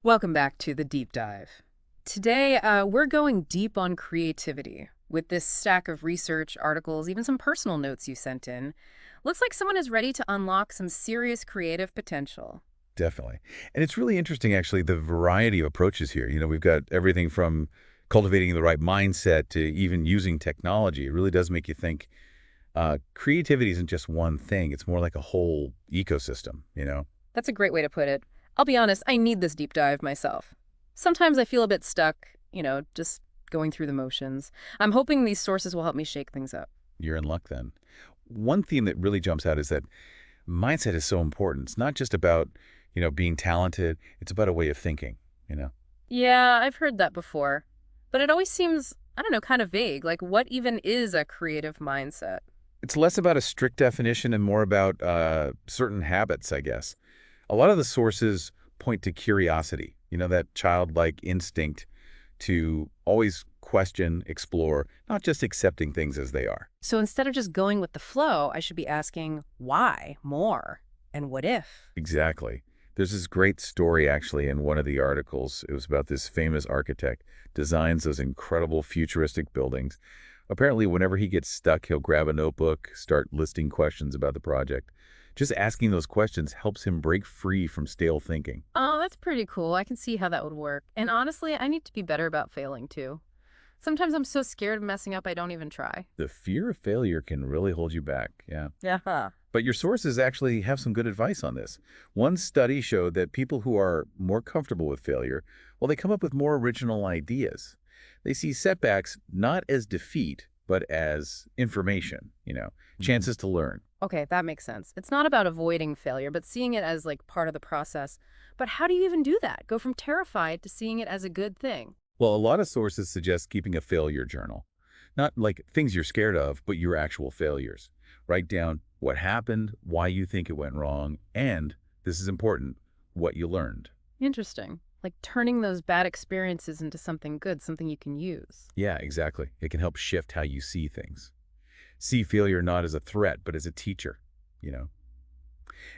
Welcome back to the deep dive. Today, we're going deep on creativity with this stack of research, articles, even some personal notes you sent in. Looks like someone is ready to unlock some serious creative potential. Definitely. And it's really interesting, actually, the variety of approaches here. We've got everything from cultivating the right mindset to even using technology. It really does make you think creativity isn't just one thing. It's more like a whole ecosystem. That's a great way to put it. I'll be honest, I need this deep dive myself. Sometimes I feel a bit stuck, just going through the motions. I'm hoping these sources will help me shake things up. You're in luck then. One theme that really jumps out is that mindset is so important. It's not just about being talented. It's about a way of thinking. Yeah, I've heard that before. But it always seems, I don't know, kind of vague. Like, what even is a creative mindset? It's less about a strict definition and more about certain habits, I guess. A lot of the sources point to curiosity, that childlike instinct to always question, explore, not just accepting things as they are. So instead of just going with the flow, I should be asking why more and what if? Exactly. There's this great story, actually, in one of the articles. It was about this famous architect designs those incredible futuristic buildings. Apparently, whenever he gets stuck, he'll grab a notebook, start listing questions about the project. Just asking those questions helps him break free from stale thinking. Oh, that's pretty cool. I can see how that would work. And honestly, I need to be better about failing too. Sometimes I'm so scared of messing up, I don't even try. The fear of failure can really hold you back, yeah. Yeah. But your sources actually have some good advice on this. One study showed that people who are more comfortable with failure, well, they come up with more original ideas. They see setbacks not as defeat, but as information, chances to learn. Okay, that makes sense. It's not about avoiding failure, but seeing it as like part of the process. But how do you even do that? Go from terrified to seeing it as a good thing. Well, a lot of sources suggest keeping a failure journal. Not like things you're scared of, but your actual failures. Write down what happened, why you think it went wrong, and, this is important, what you learned. Interesting. Like turning those bad experiences into something good, something you can use. Yeah, exactly. It can help shift how you see things. See failure not as a threat, but as a teacher.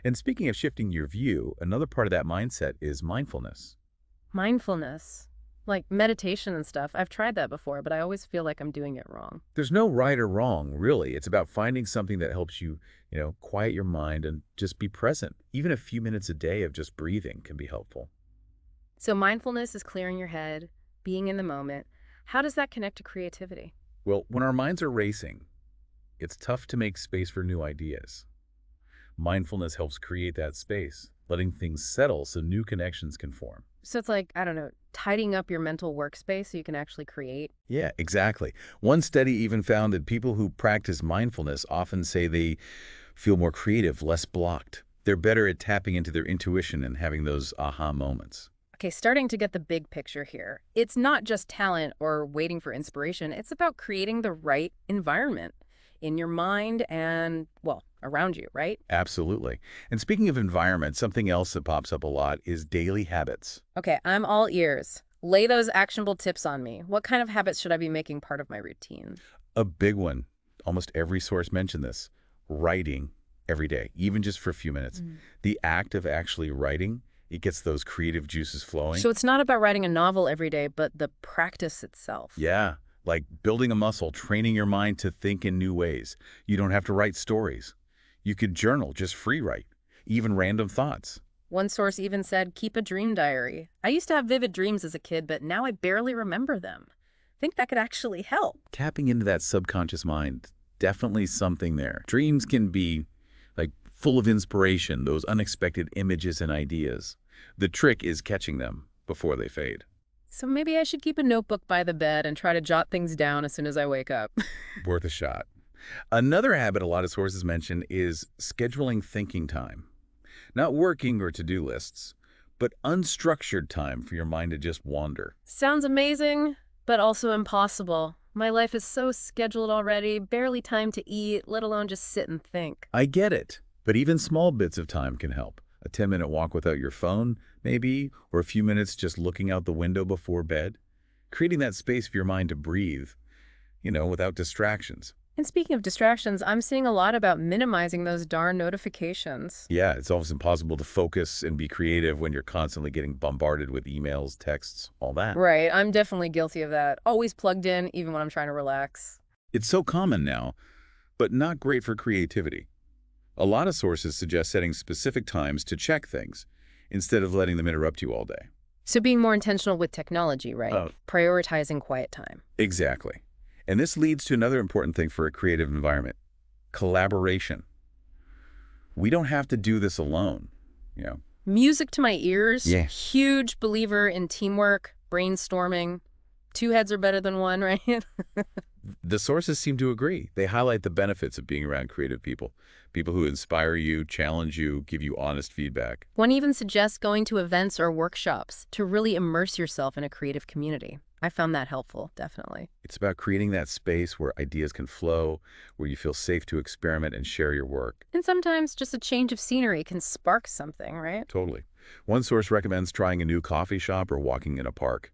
And speaking of shifting your view, another part of that mindset is mindfulness. Mindfulness, like meditation and stuff. I've tried that before, but I always feel like I'm doing it wrong. There's no right or wrong, really. It's about finding something that helps you quiet your mind and just be present. Even a few minutes a day of just breathing can be helpful. So mindfulness is clearing your head, being in the moment. How does that connect to creativity? Well, when our minds are racing, it's tough to make space for new ideas. Mindfulness helps create that space, letting things settle so new connections can form. So it's like, I don't know, tidying up your mental workspace so you can actually create. Yeah, exactly. One study even found that people who practice mindfulness often say they feel more creative, less blocked. They're better at tapping into their intuition and having those aha moments. Okay, starting to get the big picture here. It's not just talent or waiting for inspiration. It's about creating the right environment in your mind and, well, around you, right? Absolutely. And speaking of environment, something else that pops up a lot is daily habits. Okay, I'm all ears. Lay those actionable tips on me. What kind of habits should I be making part of my routine? A big one, almost every source mentioned this, writing every day, even just for a few minutes. The act of actually writing, it gets those creative juices flowing. So it's not about writing a novel every day, but the practice itself. Yeah, like building a muscle, training your mind to think in new ways. You don't have to write stories. You could journal, just free write, even random thoughts. One source even said, keep a dream diary. I used to have vivid dreams as a kid, but now I barely remember them. Think that could actually help. Tapping into that subconscious mind, definitely something there. Dreams can be like full of inspiration, those unexpected images and ideas. The trick is catching them before they fade. So maybe I should keep a notebook by the bed and try to jot things down as soon as I wake up. Worth a shot. Another habit a lot of sources mention is scheduling thinking time. Not working or to-do lists, but unstructured time for your mind to just wander. Sounds amazing, but also impossible. My life is so scheduled already, barely time to eat, let alone just sit and think. I get it, but even small bits of time can help. A 10-minute walk without your phone, maybe, or a few minutes just looking out the window before bed. Creating that space for your mind to breathe, without distractions. And speaking of distractions, I'm seeing a lot about minimizing those darn notifications. Yeah, it's almost impossible to focus and be creative when you're constantly getting bombarded with emails, texts, all that. Right, I'm definitely guilty of that. Always plugged in, even when I'm trying to relax. It's so common now, but not great for creativity. A lot of sources suggest setting specific times to check things instead of letting them interrupt you all day. So being more intentional with technology, right? Oh, Prioritizing quiet time. exactly. And this leads to another important thing for a creative environment, collaboration. We don't have to do this alone, you know. Music to my ears. Yeah. Huge believer in teamwork, brainstorming. Two heads are better than one, right? The sources seem to agree. They highlight the benefits of being around creative people, people who inspire you, challenge you, give you honest feedback. One even suggests going to events or workshops to really immerse yourself in a creative community. I found that helpful, definitely. It's about creating that space where ideas can flow, where you feel safe to experiment and share your work. And sometimes just a change of scenery can spark something, right? Totally. One source recommends trying a new coffee shop or walking in a park.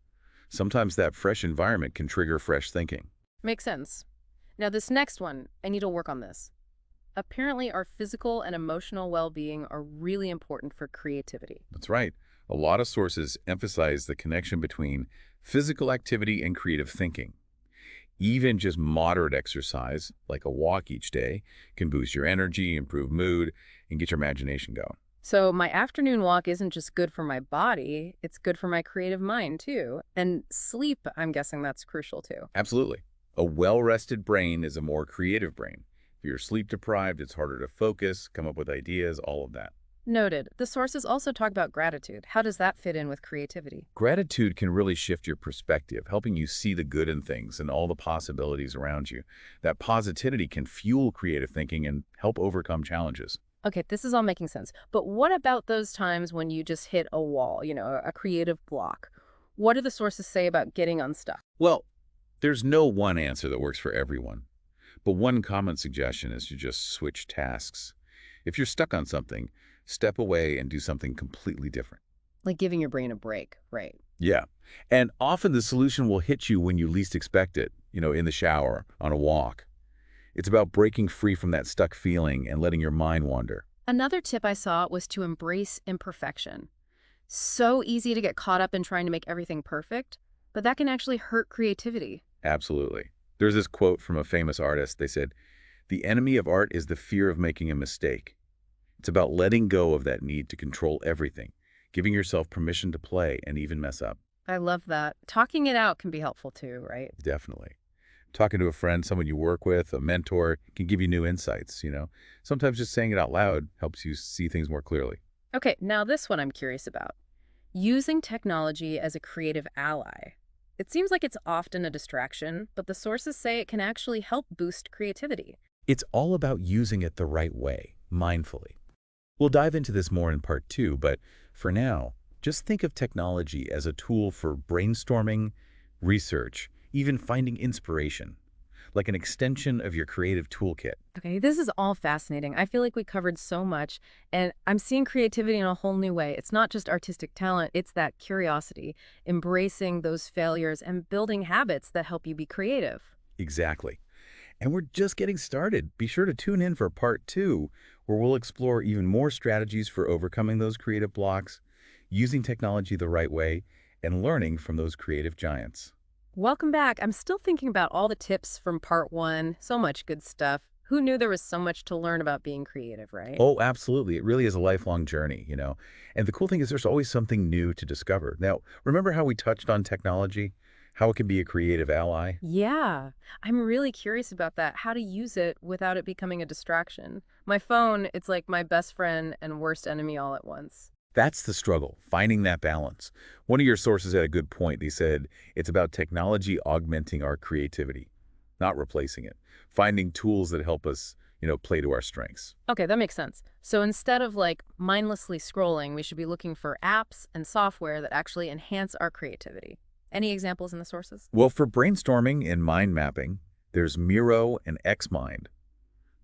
Sometimes that fresh environment can trigger fresh thinking. Makes sense. Now, this next one, I need to work on this. Apparently, our physical and emotional well-being are really important for creativity. That's right. A lot of sources emphasize the connection between physical activity and creative thinking. Even just moderate exercise, like a walk each day, can boost your energy, improve mood, and get your imagination going. So my afternoon walk isn't just good for my body, it's good for my creative mind, too. And sleep, I'm guessing that's crucial, too. Absolutely. A well-rested brain is a more creative brain. If you're sleep deprived, it's harder to focus, come up with ideas, all of that. Noted. The sources also talk about gratitude. How does that fit in with creativity? Gratitude can really shift your perspective, helping you see the good in things and all the possibilities around you. That positivity can fuel creative thinking and help overcome challenges. Okay, this is all making sense. But what about those times when you just hit a wall, a creative block? What do the sources say about getting unstuck? Well, there's no one answer that works for everyone. But one common suggestion is to just switch tasks. If you're stuck on something, step away and do something completely different. Like giving your brain a break, right? Yeah. And often the solution will hit you when you least expect it, in the shower, on a walk. It's about breaking free from that stuck feeling and letting your mind wander. Another tip I saw was to embrace imperfection. So easy to get caught up in trying to make everything perfect, but that can actually hurt creativity. Absolutely. There's this quote from a famous artist. They said, "The enemy of art is the fear of making a mistake." It's about letting go of that need to control everything, giving yourself permission to play and even mess up. I love that. Talking it out can be helpful too, right? Definitely. Talking to a friend, someone you work with, a mentor, can give you new insights. Sometimes just saying it out loud helps you see things more clearly. Okay, now this one I'm curious about. Using technology as a creative ally. It seems like it's often a distraction, but the sources say it can actually help boost creativity. It's all about using it the right way, mindfully. We'll dive into this more in part 2, but for now, just think of technology as a tool for brainstorming, research, even finding inspiration, like an extension of your creative toolkit. Okay, this is all fascinating. I feel like we covered so much, and I'm seeing creativity in a whole new way. It's not just artistic talent, it's that curiosity, embracing those failures, and building habits that help you be creative. Exactly. And we're just getting started. Be sure to tune in for part 2, where we'll explore even more strategies for overcoming those creative blocks, using technology the right way, and learning from those creative giants. Welcome back. I'm still thinking about all the tips from part 1. So much good stuff. Who knew there was so much to learn about being creative, right? Oh, absolutely. It really is a lifelong journey. And the cool thing is there's always something new to discover. Now, remember how we touched on technology? How it can be a creative ally? Yeah, I'm really curious about that. How to use it without it becoming a distraction. My phone, it's like my best friend and worst enemy all at once. That's the struggle, finding that balance. One of your sources had a good point. They said it's about technology augmenting our creativity, not replacing it. Finding tools that help us, play to our strengths. Okay, that makes sense. So instead of like mindlessly scrolling, we should be looking for apps and software that actually enhance our creativity. Any examples in the sources? Well, for brainstorming and mind mapping, there's Miro and XMind.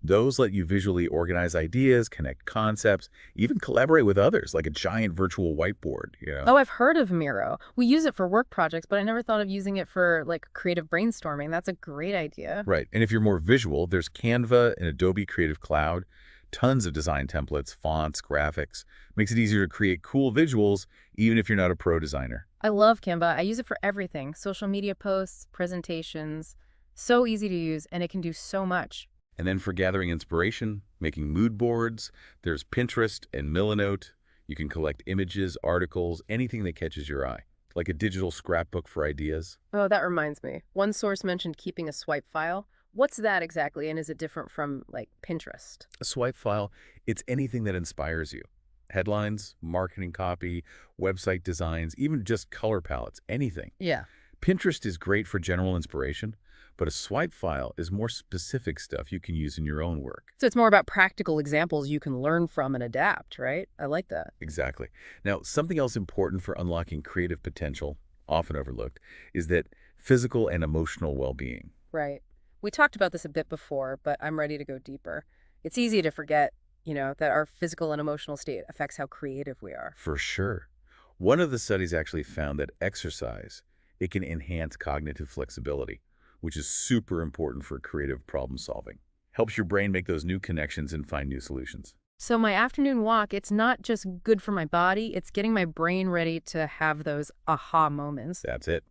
Those let you visually organize ideas, connect concepts, even collaborate with others, like a giant virtual whiteboard. Oh, I've heard of Miro. We use it for work projects, but I never thought of using it for like creative brainstorming. That's a great idea. Right. And if you're more visual, there's Canva and Adobe Creative Cloud, tons of design templates, fonts, graphics. Makes it easier to create cool visuals, even if you're not a pro designer. I love Canva. I use it for everything. Social media posts, presentations. So easy to use, and it can do so much. And then for gathering inspiration, making mood boards, there's Pinterest and Milanote. You can collect images, articles, anything that catches your eye, like a digital scrapbook for ideas. Oh, that reminds me. One source mentioned keeping a swipe file. What's that exactly, and is it different from, like, Pinterest? A swipe file, it's anything that inspires you. Headlines, marketing copy, website designs, even just color palettes, anything. Yeah. Pinterest is great for general inspiration, but a swipe file is more specific stuff you can use in your own work. So it's more about practical examples you can learn from and adapt, right? I like that. Exactly. Now, something else important for unlocking creative potential, often overlooked, is that physical and emotional well-being. Right. We talked about this a bit before, but I'm ready to go deeper. It's easy to forget, that our physical and emotional state affects how creative we are. For sure. One of the studies actually found that exercise, it can enhance cognitive flexibility, which is super important for creative problem solving. Helps your brain make those new connections and find new solutions. So my afternoon walk, it's not just good for my body, it's getting my brain ready to have those aha moments. That's it.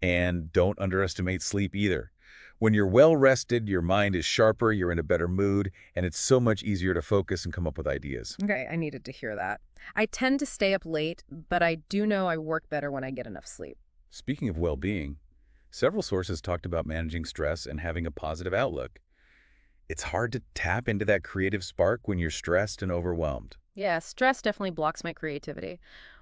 And don't underestimate sleep either. When you're well rested, your mind is sharper, you're in a better mood, and it's so much easier to focus and come up with ideas. Okay, I needed to hear that. I tend to stay up late, but I do know I work better when I get enough sleep. Speaking of well-being, several sources talked about managing stress and having a positive outlook. It's hard to tap into that creative spark when you're stressed and overwhelmed. Yeah, stress definitely blocks my creativity.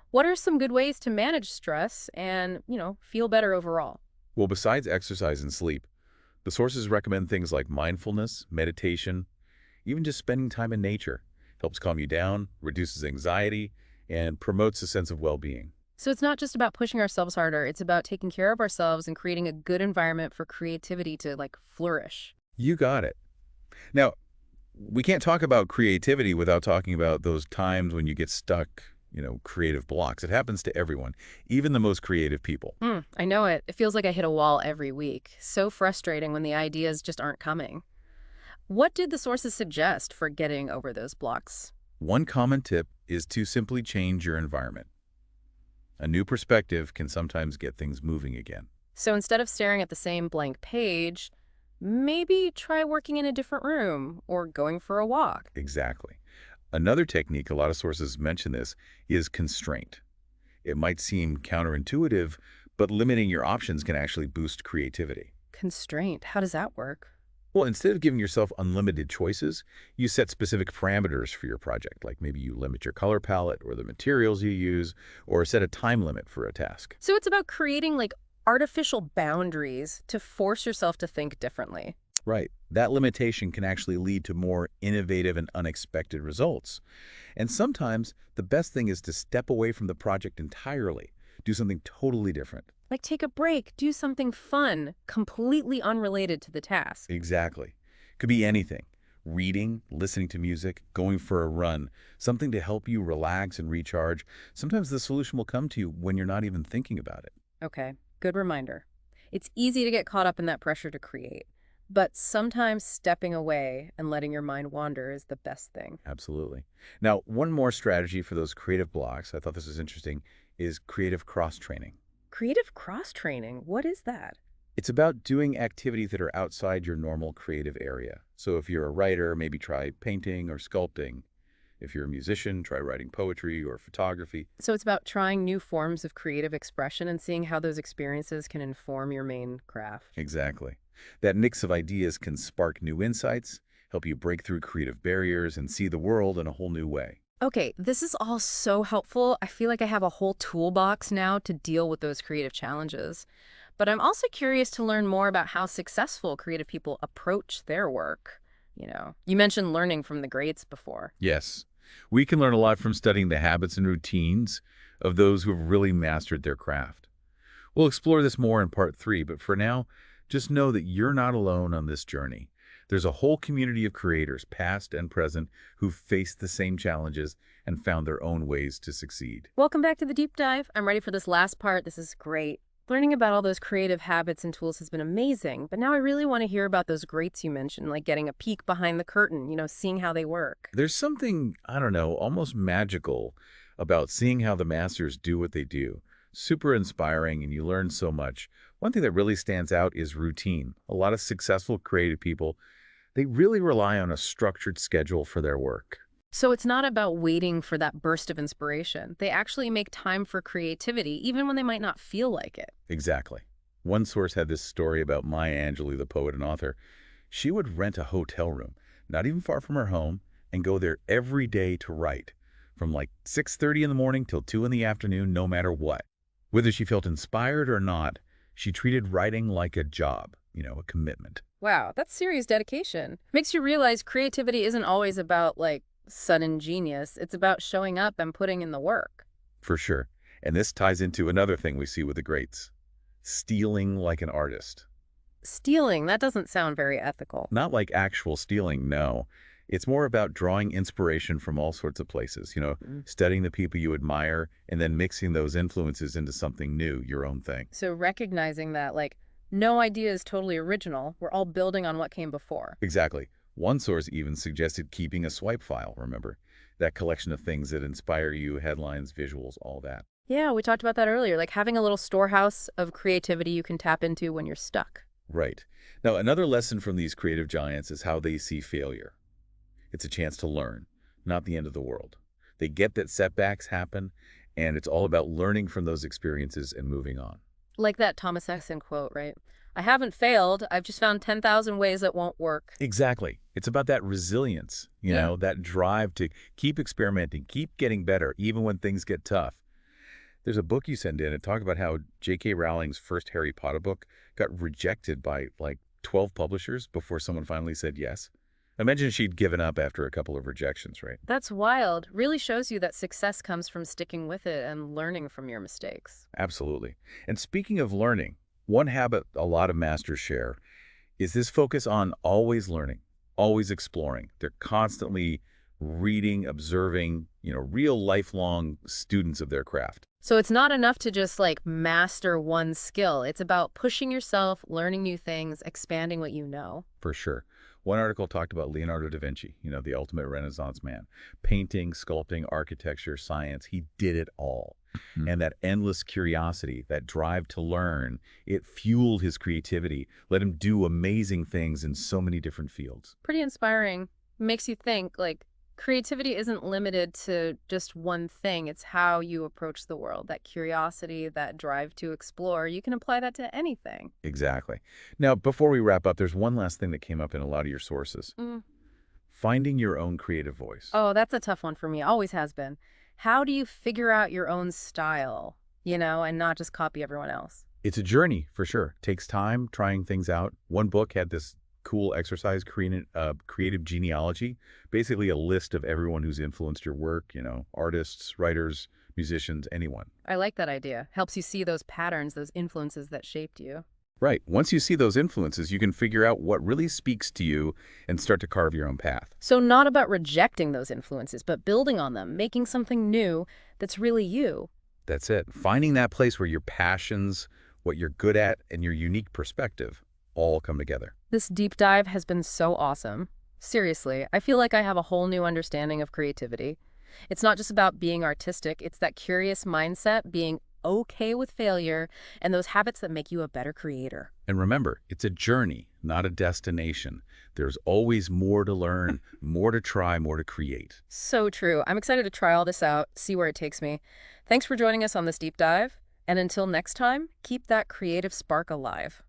What are some good ways to manage stress and, feel better overall? Well, besides exercise and sleep, the sources recommend things like mindfulness, meditation, even just spending time in nature. Helps calm you down, reduces anxiety, and promotes a sense of well-being. So it's not just about pushing ourselves harder, it's about taking care of ourselves and creating a good environment for creativity to like flourish. You got it. Now, we can't talk about creativity without talking about those times when you get stuck, creative blocks. It happens to everyone, even the most creative people. I know it. It feels like I hit a wall every week. So frustrating when the ideas just aren't coming. What did the sources suggest for getting over those blocks? One common tip is to simply change your environment. A new perspective can sometimes get things moving again. So instead of staring at the same blank page, maybe try working in a different room or going for a walk. Exactly. Another technique, a lot of sources mention this, is constraint. It might seem counterintuitive, but limiting your options can actually boost creativity. Constraint. How does that work? Well, instead of giving yourself unlimited choices, you set specific parameters for your project, like maybe you limit your color palette or the materials you use, or set a time limit for a task. So it's about creating like artificial boundaries to force yourself to think differently. Right. That limitation can actually lead to more innovative and unexpected results. And sometimes the best thing is to step away from the project entirely, do something totally different. Like take a break, do something fun, completely unrelated to the task. Exactly. Could be anything. Reading, listening to music, going for a run, something to help you relax and recharge. Sometimes the solution will come to you when you're not even thinking about it. Okay, good reminder. It's easy to get caught up in that pressure to create, but sometimes stepping away and letting your mind wander is the best thing. Absolutely. Now, one more strategy for those creative blocks, I thought this was interesting, is creative cross-training. Creative cross-training, what is that? It's about doing activities that are outside your normal creative area. So if you're a writer, maybe try painting or sculpting. If you're a musician, try writing poetry or photography. So it's about trying new forms of creative expression and seeing how those experiences can inform your main craft. Exactly. That mix of ideas can spark new insights, help you break through creative barriers, and see the world in a whole new way. Okay, this is all so helpful. I feel like I have a whole toolbox now to deal with those creative challenges. But I'm also curious to learn more about how successful creative people approach their work. You mentioned learning from the greats before. Yes, we can learn a lot from studying the habits and routines of those who have really mastered their craft. We'll explore this more in part 3, but for now, just know that you're not alone on this journey. There's a whole community of creators, past and present, who've faced the same challenges and found their own ways to succeed. Welcome back to the deep dive. I'm ready for this last part. This is great. Learning about all those creative habits and tools has been amazing, but now I really want to hear about those greats you mentioned, like getting a peek behind the curtain, seeing how they work. There's something, I don't know, almost magical about seeing how the masters do what they do. Super inspiring, and you learn so much. One thing that really stands out is routine. A lot of successful creative people, they really rely on a structured schedule for their work. So it's not about waiting for that burst of inspiration. They actually make time for creativity, even when they might not feel like it. Exactly. One source had this story about Maya Angelou, the poet and author. She would rent a hotel room, not even far from her home, and go there every day to write, from like 6:30 in the morning till 2 in the afternoon, no matter what. Whether she felt inspired or not, she treated writing like a job, a commitment. Wow, that's serious dedication. Makes you realize creativity isn't always about, like, sudden genius. It's about showing up and putting in the work. For sure. And this ties into another thing we see with the greats. Stealing like an artist. Stealing, that doesn't sound very ethical. Not like actual stealing, no. It's more about drawing inspiration from all sorts of places, Mm. studying the people you admire and then mixing those influences into something new, your own thing. So recognizing that, like, no idea is totally original. We're all building on what came before. Exactly. One source even suggested keeping a swipe file, remember? That collection of things that inspire you, headlines, visuals, all that. Yeah, we talked about that earlier, like having a little storehouse of creativity you can tap into when you're stuck. Right. Now, another lesson from these creative giants is how they see failure. It's a chance to learn, not the end of the world. They get that setbacks happen, and it's all about learning from those experiences and moving on. Like that Thomas Edison quote, right? I haven't failed. I've just found 10,000 ways that won't work. Exactly. It's about that resilience, Yeah. that drive to keep experimenting, keep getting better, even when things get tough. There's a book you send in and talk about how J.K. Rowling's first Harry Potter book got rejected by like 12 publishers before someone finally said yes. Imagine she'd given up after a couple of rejections, right? That's wild. Really shows you that success comes from sticking with it and learning from your mistakes. Absolutely. And speaking of learning, one habit a lot of masters share is this focus on always learning, always exploring. They're constantly reading, observing, real lifelong students of their craft. So it's not enough to just like master one skill. It's about pushing yourself, learning new things, expanding what you know. For sure. One article talked about Leonardo da Vinci, the ultimate Renaissance man. Painting, sculpting, architecture, science, he did it all. And that endless curiosity, that drive to learn, it fueled his creativity, let him do amazing things in so many different fields. Pretty inspiring. Makes you think like creativity isn't limited to just one thing. It's how you approach the world. That curiosity, that drive to explore, you can apply that to anything. Exactly. Now, before we wrap up, there's one last thing that came up in a lot of your sources. Mm. Finding your own creative voice. Oh, that's a tough one for me. Always has been. How do you figure out your own style, and not just copy everyone else? It's a journey, for sure. Takes time trying things out. One book had this cool exercise, creative genealogy, basically a list of everyone who's influenced your work, artists, writers, musicians, anyone. I like that idea. Helps you see those patterns, those influences that shaped you. Right. Once you see those influences, you can figure out what really speaks to you and start to carve your own path. So not about rejecting those influences, but building on them, making something new that's really you. That's it. Finding that place where your passions, what you're good at, and your unique perspective all come together. This deep dive has been so awesome. Seriously, I feel like I have a whole new understanding of creativity. It's not just about being artistic, it's that curious mindset, being okay with failure, and those habits that make you a better creator. And remember, it's a journey, not a destination. There's always more to learn, more to try, more to create. So true. I'm excited to try all this out, see where it takes me. Thanks for joining us on this deep dive. And until next time, keep that creative spark alive.